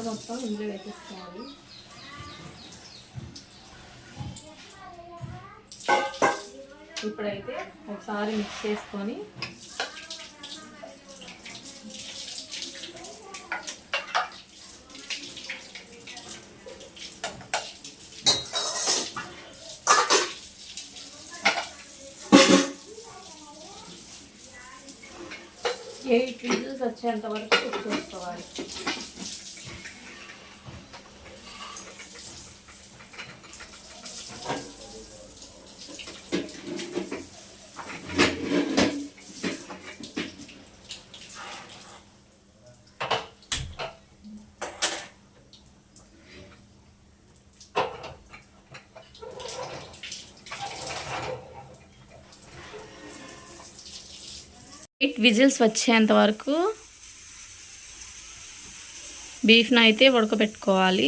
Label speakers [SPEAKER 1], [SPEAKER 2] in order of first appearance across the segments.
[SPEAKER 1] Water మొత్తం ఇందులో వేసేసుకోవాలి. ఇప్పుడైతే ఒకసారి మిక్స్ చేసుకొని ఎయిట్ విజిల్స్ వచ్చేంత వరకు కుక్ చేసుకోవాలి.
[SPEAKER 2] ఎయిట్ విజిల్స్ వచ్చేంత వరకు బీఫ్ని అయితే ఉడకబెట్టుకోవాలి.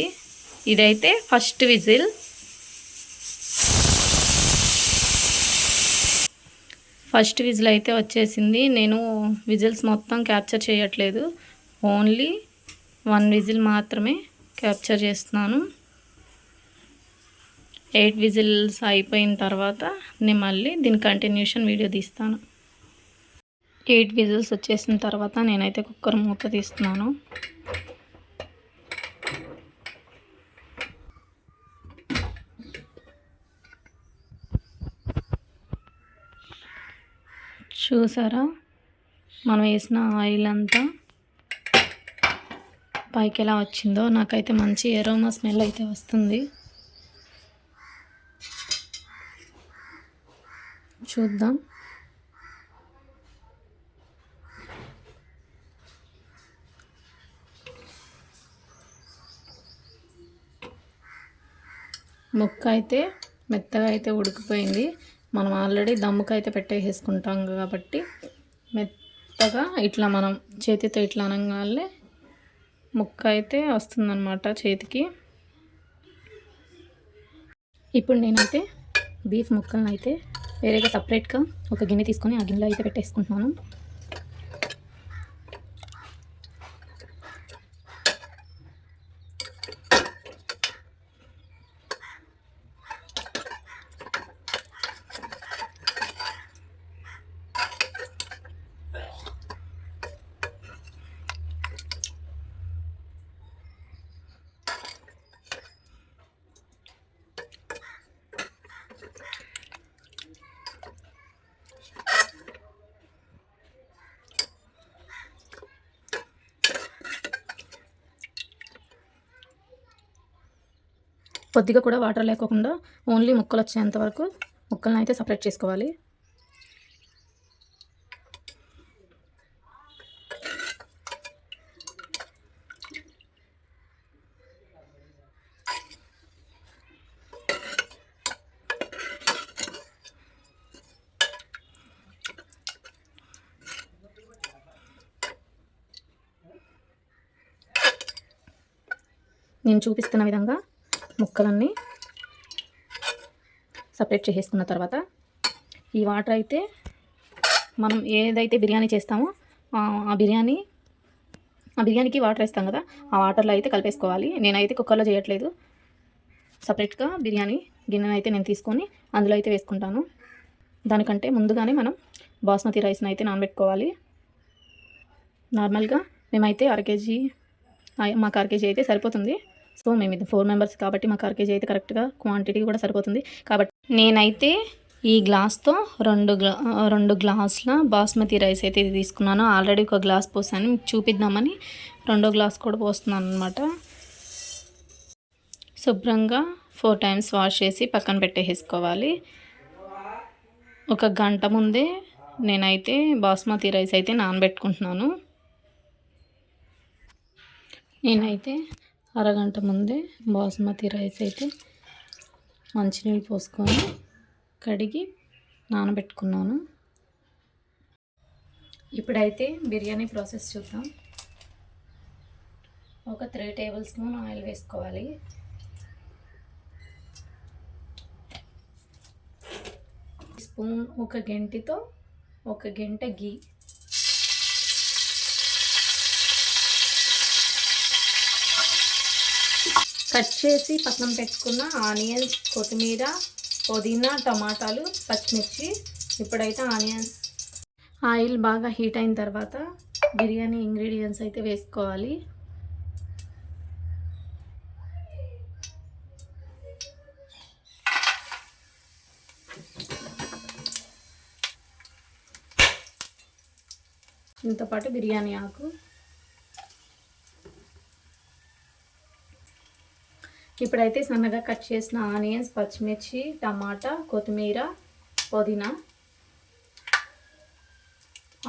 [SPEAKER 2] ఇదైతే ఫస్ట్ విజిల్. ఫస్ట్ విజిల్ అయితే వచ్చేసింది. నేను విజిల్స్ మొత్తం క్యాప్చర్ చేయట్లేదు, ఓన్లీ 1 విజిల్ మాత్రమే క్యాప్చర్ చేస్తున్నాను. 8 విజిల్స్ అయిపోయిన తర్వాత నేను మళ్ళీ దీని కంటిన్యూషన్ వీడియో తీస్తాను. 8 విజిల్స్ వచ్చేసిన తర్వాత నేనైతే కుక్కర్ మూత తీస్తున్నాను. చూసారా, మనం వేసిన ఆయిల్ అంతా పైకి ఎలా వచ్చిందో. నాకైతే మంచి ఎరోమా స్మెల్ అయితే వస్తుంది. చూద్దాం. ముక్క అయితే మెత్తగా అయితే ఉడికిపోయింది. మనం ఆల్రెడీ దమ్ముకు అయితే పెట్టేసుకుంటాం కాబట్టి మెత్తగా ఇట్లా మనం చేతితో ఇట్లా అనగానే ముక్క అయితే వస్తుందన్నమాట చేతికి. ఇప్పుడు నేనైతే బీఫ్ ముక్కలను అయితే వేరేగా సపరేట్గా ఒక గిన్నె తీసుకొని ఆ గిన్నెలో అయితే పెట్టేసుకుంటున్నాను. కొద్దిగా కూడా వాటర్ లేకుండా ఓన్లీ ముక్కలు వచ్చేంత వరకు ముక్కలను అయితే సపరేట్ చేసుకోవాలి. నేను చూపిస్తున్న విధంగా ముక్కలన్నీ సపరేట్ చేసేసుకున్న తర్వాత ఈ వాటర్ అయితే మనం ఏదైతే బిర్యానీ చేస్తామో ఆ బిర్యానీకి వాటర్ వేస్తాం కదా, ఆ వాటర్లో అయితే కలిపేసుకోవాలి. నేనైతే కుక్కర్లో చేయట్లేదు, సపరేట్గా బిర్యానీ గిన్నెను అయితే నేను తీసుకొని అందులో అయితే వేసుకుంటాను. దానికంటే ముందుగానే మనం బాస్మతి రైస్ని అయితే నానబెట్టుకోవాలి. నార్మల్గా మేమైతే మాకు 1 కేజీ అయితే సరిపోతుంది. సో మేము ఇది 4 మెంబర్స్ కాబట్టి మాకు 1 కేజీ అయితే కరెక్ట్గా క్వాంటిటీ కూడా సరిపోతుంది. కాబట్టి నేనైతే ఈ గ్లాస్తో 2 గ్లాసుల బాస్మతి రైస్ అయితే తీసుకున్నాను. ఆల్రెడీ 1 గ్లాస్ పోసాను, చూపిద్దామని 2వ గ్లాస్ కూడా పోస్తున్నాను అనమాట. శుభ్రంగా 4 టైమ్స్ వాష్ చేసి పక్కన పెట్టేసుకోవాలి. 1 గంట ముందే నేనైతే బాస్మతి రైస్ అయితే నానబెట్టుకుంటున్నాను. నేనైతే అరగంట ముందే బాస్మతి రైస్ అయితే మంచినీళ్ళు పోసుకొని కడిగి నానబెట్టుకున్నాను. ఇప్పుడైతే బిర్యానీ ప్రాసెస్ చూద్దాం. ఒక 3 టేబుల్ స్పూన్ ఆయిల్ వేసుకోవాలి. స్పూన్ 1 గంటతో 1 గంట గీ, కట్ చేసి పక్కన పెట్టుకున్న ఆనియన్స్, కొత్తిమీర, పుదీనా, టమాటాలు, పచ్చిమిర్చి. ఇప్పుడైతే ఆయిల్ బాగా హీట్ అయిన తర్వాత బిర్యానీ ఇంగ్రీడియంట్స్ అయితే వేసుకోవాలి. దీంతో పాటు బిర్యానీ ఆకు. ఇప్పుడైతే సన్నగా కట్ చేసిన ఆనియన్స్, పచ్చిమిర్చి, టమాటా, కొత్తిమీర, పుదీనా,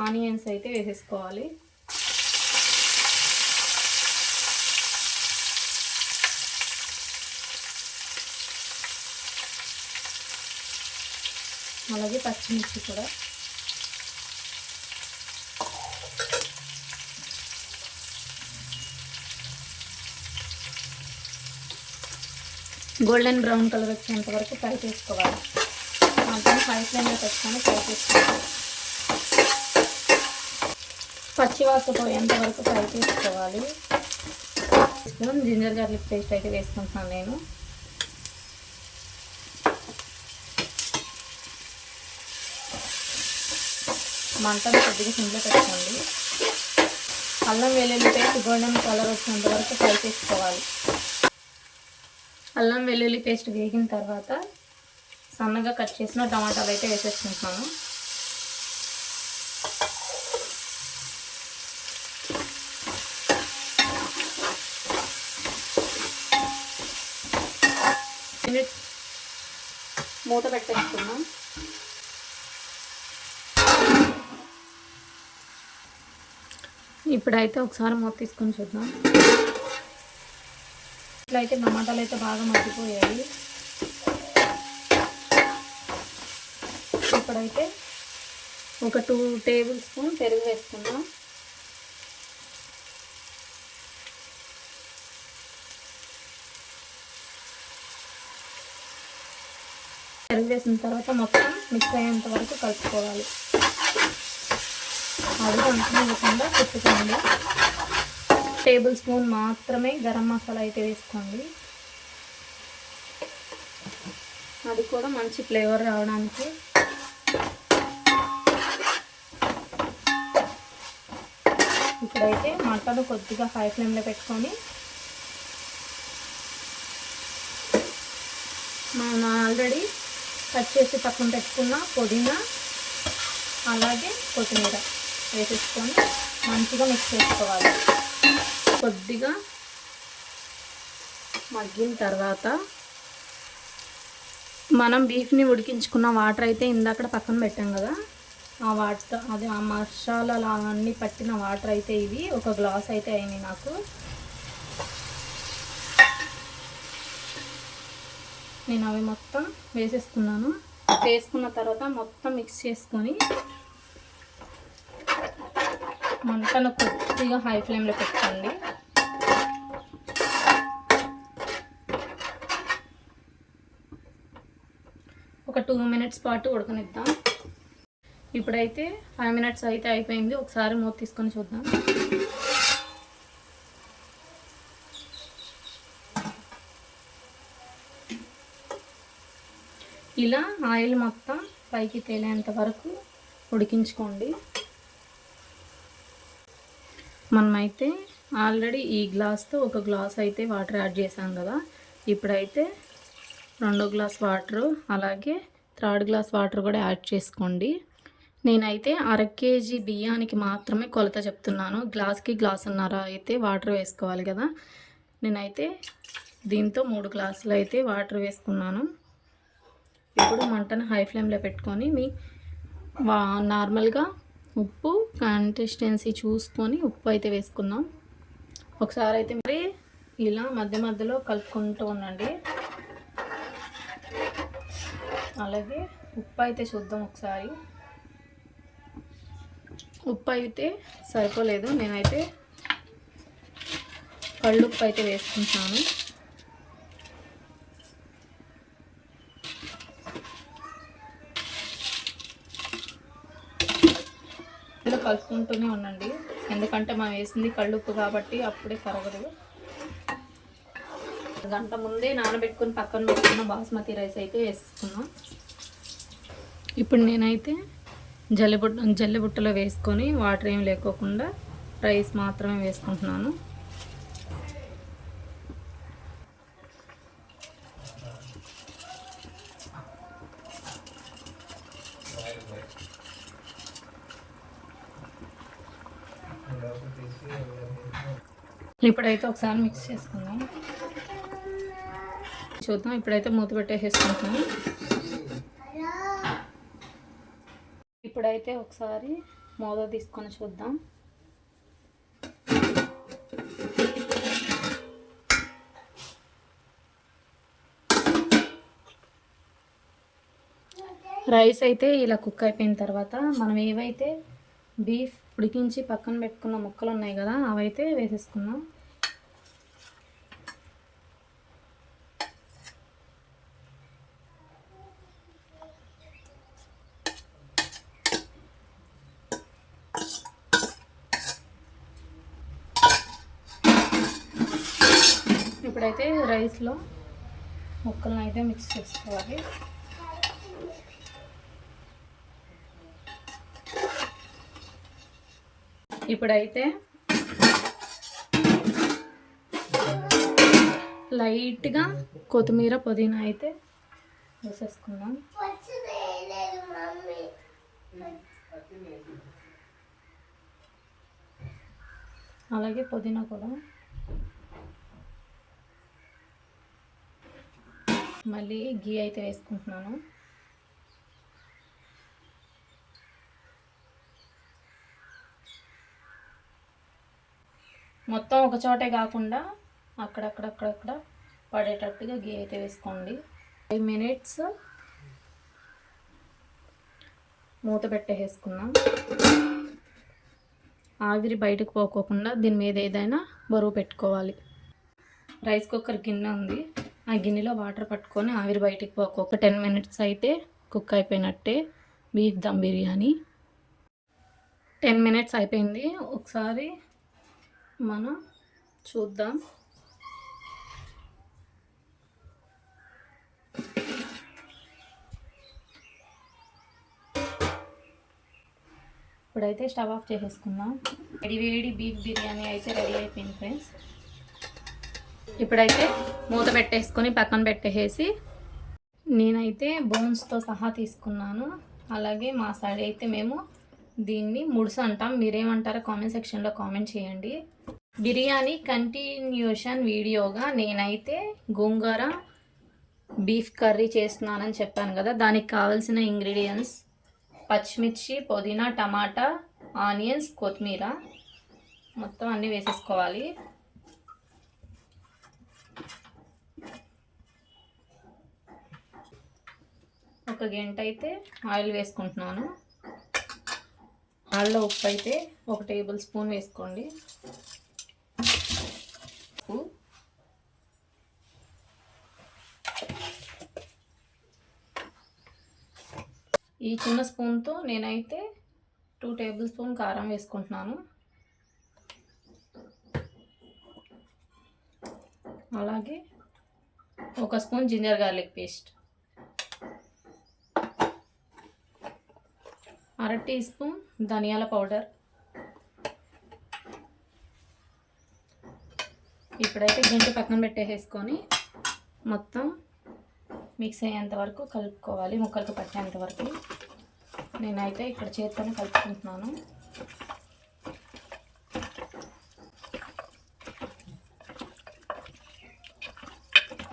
[SPEAKER 2] ఆనియన్స్ అయితే వేసేసుకోవాలి. అలాగే పచ్చిమిర్చి కూడా. గోల్డెన్ బ్రౌన్ కలర్ వచ్చేంత వరకు ఫ్రై చేసుకోవాలి. దాన్ని హై ఫ్లేమ్లో పెట్టుకొని ఫ్రై చేసుకోవాలి. పచ్చివాసన పోయేంత వరకు ఫ్రై చేసుకోవాలి. జింజర్ గార్లిక్ పేస్ట్ అయితే వేసుకుంటున్నాను నేను. మంటను కొద్దిగా సిమ్లో పెట్టుకోండి. అల్లం వెల్లుల్లి పేస్ట్ గోల్డెన్ కలర్ వచ్చేంత వరకు ఫ్రై చేసుకోవాలి. అల్లం వెల్లుల్లి పేస్ట్ వేగిన తర్వాత సన్నగా కట్ చేసిన టమాటాలు అయితే వేసేసుకుంటున్నాను. మూత పెట్టేసుకున్నాం. ఇప్పుడైతే ఒకసారి మూత తీసుకొని చూద్దాం. ఇట్లయితే టమాటాలు అయితే బాగా మగ్గిపోయాయి. ఇప్పుడైతే ఒక 2 టేబుల్ స్పూన్ పెరుగు వేసుకుందాం. పెరుగు వేసిన తర్వాత మొత్తం మిక్స్ అయ్యేంత వరకు కలుపుకోవాలి. అడుగు అంటుకోకుండా తిప్పుకోండి. టేబుల్ స్పూన్ మాత్రమే గరం మసాలా అయితే వేసుకోండి. అది కూడా మంచి ఫ్లేవర్ రావడానికి. ఇప్పుడైతే మటన్ కొద్దిగా హై ఫ్లేమ్లో పెట్టుకొని మనం ఆల్రెడీ కట్ చేసి పక్కన పెట్టుకున్న పుదీనా అలాగే కొత్తిమీర వేసేసుకొని మంచిగా మిక్స్ చేసుకోవాలి. కొద్దిగా మగ్గిన తర్వాత మనం బీఫ్ని ఉడికించుకున్న వాటర్ అయితే ఇందాక పక్కన పెట్టాం కదా, ఆ వాటర్ అదే ఆ మసాలాలు అన్నీ పట్టిన వాటర్ అయితే ఇవి 1 గ్లాస్ అయితే అయినాయి నాకు. నేను అవి మొత్తం వేసేసుకున్నాను. వేసుకున్న తర్వాత మొత్తం మిక్స్ చేసుకొని మంటను కొద్దిగా హై ఫ్లేమ్లో పెట్టుకోండి. ఒక 2 మినిట్స్ పాటు ఉడకనిద్దాం. ఇప్పుడైతే 5 మినిట్స్ అయితే అయిపోయింది. ఒకసారి మూత తీసుకొని చూద్దాం. ఇలా ఆయిల్ మొత్తం పైకి తేలేంత వరకు ఉడికించుకోండి. మనమైతే ఆల్రెడీ ఈ గ్లాస్తో 1 గ్లాస్ అయితే వాటర్ యాడ్ చేసాం కదా, ఇప్పుడైతే 2 గ్లాస్ వాటరు అలాగే 3rd గ్లాస్ వాటర్ కూడా యాడ్ చేసుకోండి. నేనైతే 1/2 కేజీ బియ్యానికి మాత్రమే కొలత చెప్తున్నాను. గ్లాస్కి గ్లాసున్నర అయితే వాటర్ వేసుకోవాలి కదా. నేనైతే దీంతో 3 గ్లాసులు అయితే వాటర్ వేసుకున్నాను. ఇప్పుడు మంటను హై ఫ్లేమ్లో పెట్టుకొని నార్మల్గా ఉప్పు కన్సిస్టెన్సీ చూసుకొని ఉప్పు అయితే వేసుకుందాం. ఒకసారి అయితే మరి ఇలా మధ్య మధ్యలో కలుపుకుంటూ ఉండండి. అలాగే ఉప్పు అయితే చూద్దాం ఒకసారి. ఉప్పు అయితే సరిపోలేదు. నేనైతే కళ్ళుప్పు అయితే వేసుకుంటాను. ఇలా కలుపుకుంటూనే ఉండండి, ఎందుకంటే మనం వేసింది కళ్ళుప్పు కాబట్టి అప్పుడే కరగదు. గంట ముందే నానబెట్టుకుని పక్కన పెట్టుకున్న బాస్మతి రైస్ అయితే వేసేసుకున్నాం. ఇప్పుడు నేనైతే జల్లెబుట్టలో వేసుకొని వాటర్ ఏం లేకోకుండా రైస్ మాత్రమే వేసుకుంటున్నాను. ఇప్పుడైతే ఒకసారి మిక్స్ చేసుకుందాం. చూద్దాం. ఇప్పుడైతే మూత పెట్టేసుకుంటున్నాం. ఇప్పుడైతే ఒకసారి మూత తీసుకొని చూద్దాం. రైస్ అయితే ఇలా కుక్ అయిపోయిన తర్వాత మనం ఏవైతే బీఫ్ ఉడికించి పక్కన పెట్టుకున్న ముక్కలు ఉన్నాయి కదా, అవైతే వేసేసుకుందాం. ఇప్పుడైతే రైస్లో ముక్కలను అయితే మిక్స్ చేసుకోవాలి. ఇప్పుడైతే లైట్గా కొత్తిమీర పుదీనా అయితే వేసేసుకుందాం. అలాగే పుదీనా కూడా. మళ్ళీ గీ అయితే వేసుకుంటున్నాను. మొత్తం ఒక చోటే కాకుండా అక్కడక్కడ పడేటట్టుగా గీ అయితే వేసుకోండి. 5 minutes మూత పెట్టేసుకున్నాం. ఆవిరి బయటకు పోకోకుండా దీని మీద ఏదైనా బరువు పెట్టుకోవాలి. రైస్ కుక్కర్ గిన్నె ఉంది. ఆ గిన్నెలో వాటర్ పట్టుకొని ఆవిరి బయటికి పోక 10 minutes అయితే కుక్ అయిపోయినట్టే బీఫ్ దమ్ బిర్యానీ. 10 minutes అయిపోయింది. ఒకసారి మనం చూద్దాం. ఇప్పుడైతే స్టవ్ ఆఫ్ చేసేసుకుందాం. వేడి బీఫ్ బిర్యానీ అయితే రెడీ అయిపోయింది ఫ్రెండ్స్. ఇప్పుడైతే మూత పెట్టేసుకొని పక్కన పెట్టేసి నేనైతే బోన్స్తో సహా తీసుకున్నాను. అలాగే మా సైడ్ అయితే మేము దీన్ని ముడుసు అంటాం. మీరేమంటారో కామెంట్ సెక్షన్లో కామెంట్ చేయండి. బిర్యానీ కంటిన్యూషన్ వీడియోగా నేనైతే గోంగూర బీఫ్ కర్రీ చేస్తున్నానని చెప్పాను కదా, దానికి కావాల్సిన ఇంగ్రీడియంట్స్ పచ్చిమిర్చి, పుదీనా, టమాటా, ఆనియన్స్, కొత్తిమీర మొత్తం అన్నీ వేసేసుకోవాలి. ఒక గంట అయితే ఆయిల్ వేసుకుంటున్నాను. ఆయిల్లో ఉప్పు అయితే 1 టేబుల్ స్పూన్ వేసుకోండి. ఈ చిన్న స్పూన్తో నేనైతే 2 టేబుల్ స్పూన్ కారం వేసుకుంటున్నాను. అలాగే 1 spoon ginger garlic paste, 1/2 teaspoon ధనియాల పౌడర్. ఇప్పుడైతే గంట పక్కన పెట్టేసుకొని మొత్తం మిక్స్ అయ్యేంత వరకు కలుపుకోవాలి, ముక్కలకు పట్టేంత వరకు. నేనైతే ఇక్కడ చేతితోనే కలుపుకుంటున్నాను.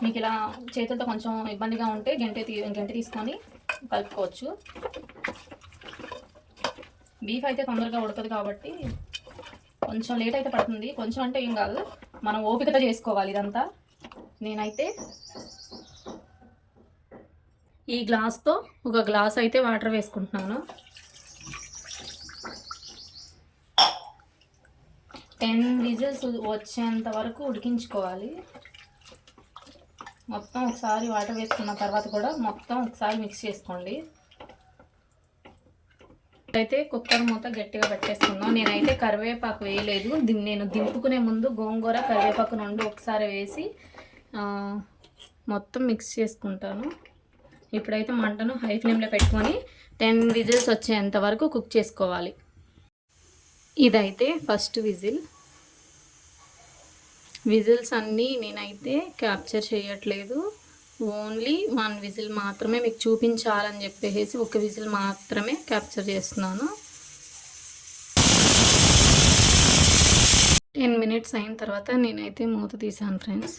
[SPEAKER 2] మీకు ఇలా చేతులతో కొంచెం ఇబ్బందిగా ఉంటే గంట తీసుకొని కలుపుకోవచ్చు. బీఫ్ అయితే తొందరగా ఉడకదు కాబట్టి కొంచెం లేట్ అయితే పడుతుంది. కొంచెం అంటే ఏం కాదు, మనం ఓపికతో చేసుకోవాలి ఇదంతా. నేనైతే ఈ గ్లాస్తో 1 గ్లాస్ అయితే వాటర్ వేసుకుంటున్నాను. 10 విజిల్స్ వచ్చేంత వరకు ఉడికించుకోవాలి. మొత్తం ఒకసారి వాటర్ వేసుకున్న తర్వాత కూడా మొత్తం ఒకసారి మిక్స్ చేసుకోండి. అయితే కుక్కర్ మూత గట్టిగా పెట్టేసుకున్నాం. నేనైతే కరివేపాకు వేయలేదు. నేను దింపుకునే ముందు గోంగూర కరివేపాకు 2 ఒకసారి వేసి మొత్తం మిక్స్ చేసుకుంటాను. ఇప్పుడైతే మంటను హై ఫ్లేమ్లో పెట్టుకొని 10 విజిల్స్ వచ్చేంత వరకు కుక్ చేసుకోవాలి. ఇదైతే ఫస్ట్ విజిల్స్ అన్నీ నేనైతే క్యాప్చర్ చేయట్లేదు. ఓన్లీ 1 విజిల్ మాత్రమే మీకు చూపించాలని చెప్పేసి 1 విజిల్ మాత్రమే క్యాప్చర్ చేస్తున్నాను. 10 మినిట్స్ అయిన తర్వాత నేనైతే మూత తీసాను ఫ్రెండ్స్.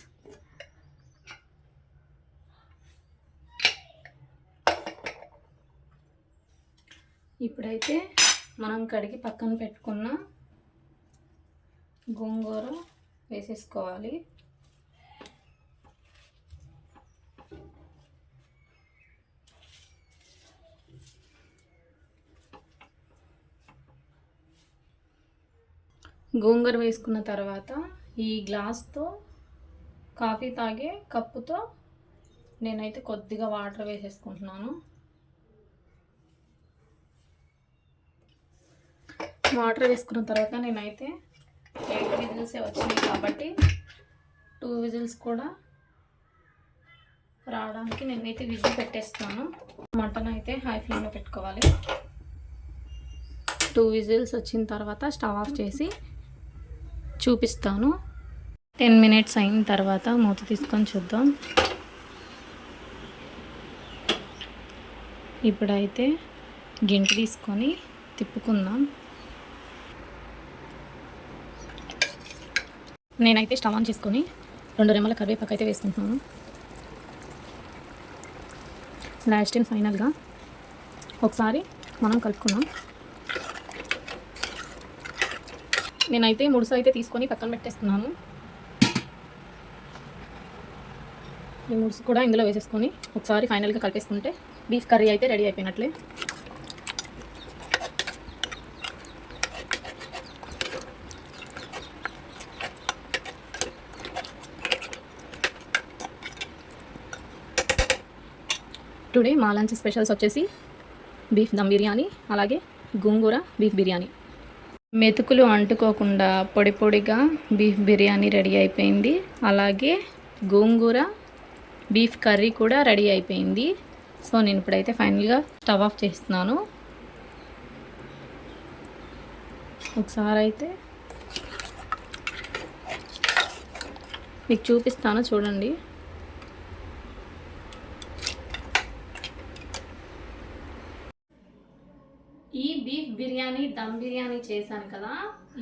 [SPEAKER 2] ఇప్పుడైతే మనం కడిగి పక్కన పెట్టుకున్న గోంగూర వేసేసుకోవాలి. గోంగూర వేసుకున్న తర్వాత ఈ గ్లాస్తో కాఫీ తాగే కప్పుతో నేనైతే కొద్దిగా వాటర్ వేసేసుకుంటున్నాను. వాటర్ వేసుకున్న తర్వాత నేనైతే 8 విజిల్సే వచ్చినాయి కాబట్టి 2 విజిల్స్ కూడా రావడానికి నేనైతే విజిల్ పెట్టేస్తాను. మటన్ అయితే హై ఫ్లేమ్లో పెట్టుకోవాలి. 2 విజిల్స్ వచ్చిన తర్వాత స్టవ్ ఆఫ్ చేసి చూపిస్తాను. 10 మినిట్స్ అయిన తర్వాత మూత తీసుకొని చూద్దాం. ఇప్పుడైతే గింట తీసుకొని తిప్పుకుందాం. నేనైతే స్టవ్ ఆన్ చేసుకొని 2 రెమ్మల కరివేపాకు అయితే వేసుకుంటున్నాను. లాస్ట్ అండ్ ఫైనల్గా ఒకసారి మనం కలుపుకుందాం. నేనైతే 3 అయితే తీసుకొని పక్కన పెట్టేస్తున్నాను. ఈ 3 కూడా ఇందులో వేసేసుకొని ఒకసారి ఫైనల్గా కలిపేసుకుంటే బీఫ్ కర్రీ అయితే రెడీ అయిపోయినట్లే. టుడే మా లంచ్ స్పెషల్స్ వచ్చేసి బీఫ్ దమ్ బిర్యానీ, అలాగే గోంగూర బీఫ్ బిర్యానీ. మెతుకులు అంటుకోకుండా పొడి పొడిగా బీఫ్ బిర్యానీ రెడీ అయిపోయింది. అలాగే గోంగూర బీఫ్ కర్రీ కూడా రెడీ అయిపోయింది. సో నేను ఇప్పుడైతే ఫైనల్గా స్టవ్ ఆఫ్ చేస్తున్నాను. ఒకసారి అయితే మీకు చూపిస్తాను చూడండి. ఈ బీఫ్ బిర్యానీ దమ్ బిర్యానీ చేశాను కదా,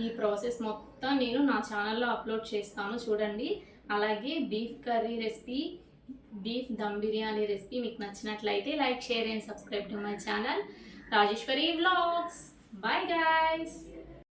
[SPEAKER 2] ఈ ప్రాసెస్ మొత్తం నేను నా ఛానల్లో అప్లోడ్ చేస్తాను చూడండి. అలాగే beef curry recipe, beef dum biryani recipe మీకు నచ్చినట్లయితే like, share and subscribe to my channel Rajeshwari vlogs. Bye guys.